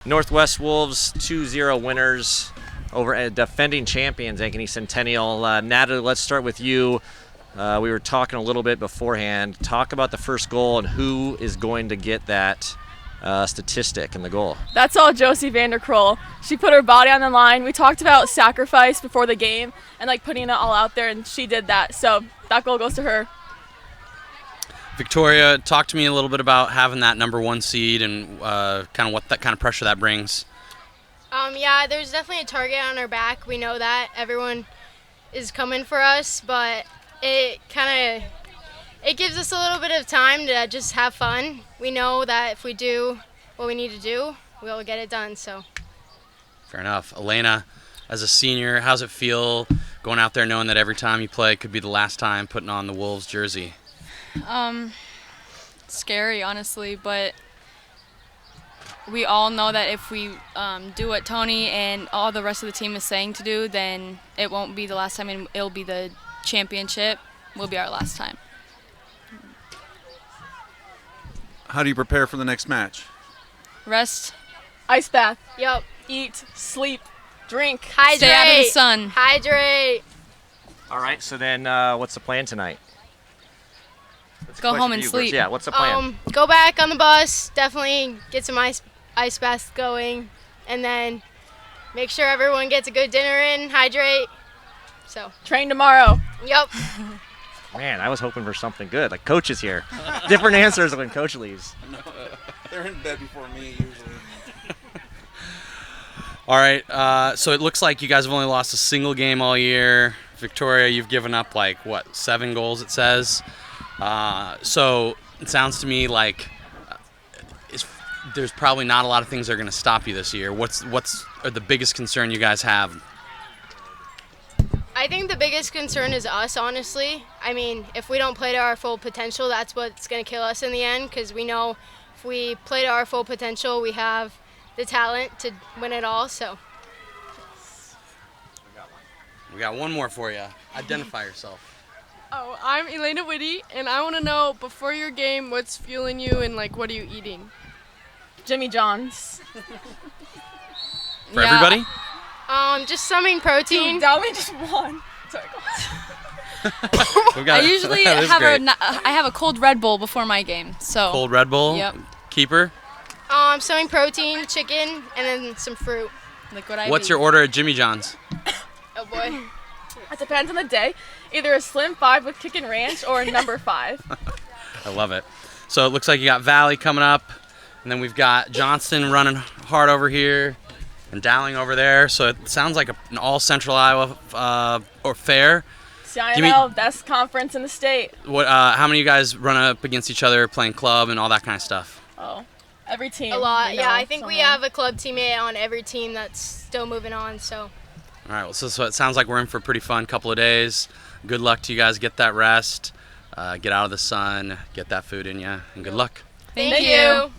Northwest Wolves 2-0 winners over at defending champions Ankeny Centennial. Natalie, let's start with you. We were talking a little bit beforehand. Talk about the first goal and who is going to get that statistic in the goal. That's all Josie Vanderkroll. She put her body on the line. We talked about sacrifice before the game and like putting it all out there, and she did that. So that goal goes to her. Victoria, talk to me a little bit about having that #1 seed and kind of what that kind of pressure that brings. Yeah, there's definitely a target on our back. We know that everyone is coming for us, but it gives us a little bit of time to just have fun. We know that if we do what we need to do, we'll get it done. So. Fair enough. Elena, as a senior, how's it feel going out there knowing that every time you play could be the last time putting on the Wolves jersey? Scary, honestly, but we all know that if we do what Tony and all the rest of the team is saying to do, then it won't be the last time, and it'll be the championship. Will be our last time. How do you prepare for the next match? Rest. Ice bath. Yep. Eat, sleep, drink. Hydrate. Stay out of the sun. Hydrate. All right, so then what's the plan tonight? Go home and sleep. Yeah, what's the plan? Go back on the bus. Definitely get some ice baths going, and then make sure everyone gets a good dinner in. Hydrate. So. Train tomorrow. Yep. Man, I was hoping for something good. Like Coach is here. Different answers when Coach leaves. No, they're in bed before me usually. All right, so it looks like you guys have only lost a single game all year. Victoria, you've given up like, 7 goals it says. So it sounds to me like there's probably not a lot of things that are going to stop you this year. What's the biggest concern you guys have? I think the biggest concern is us, honestly. I mean, if we don't play to our full potential, that's what's going to kill us in the end, because we know if we play to our full potential, we have the talent to win it all. So. We got one more for you. Identify yourself. Oh, I'm Elena Whitty, and I want to know, before your game, what's fueling you and, what are you eating? Jimmy John's. For everybody? Just something protein. Dude, that only just one. Sorry. I usually have a cold Red Bull before my game. So Cold Red Bull? Yep. Keeper? Something protein, chicken, and then some fruit. Liquid IV. What's your order at Jimmy John's? Oh, boy. It depends on the day. Either a Slim 5 with chicken ranch or a number 5. I love it. So it looks like you got Valley coming up, and then we've got Johnston running hard over here and Dowling over there. So it sounds like an all-Central Iowa or fair. CINL, best conference in the state. What? How many of you guys run up against each other playing club and all that kind of stuff? Oh, every team. A lot, yeah. I think someone. we have a club teammate on every team that's still moving on, so. All right, well, so it sounds like we're in for a pretty fun couple of days. Good luck to you guys. Get that rest, get out of the sun, get that food in you, and good luck. Thank you.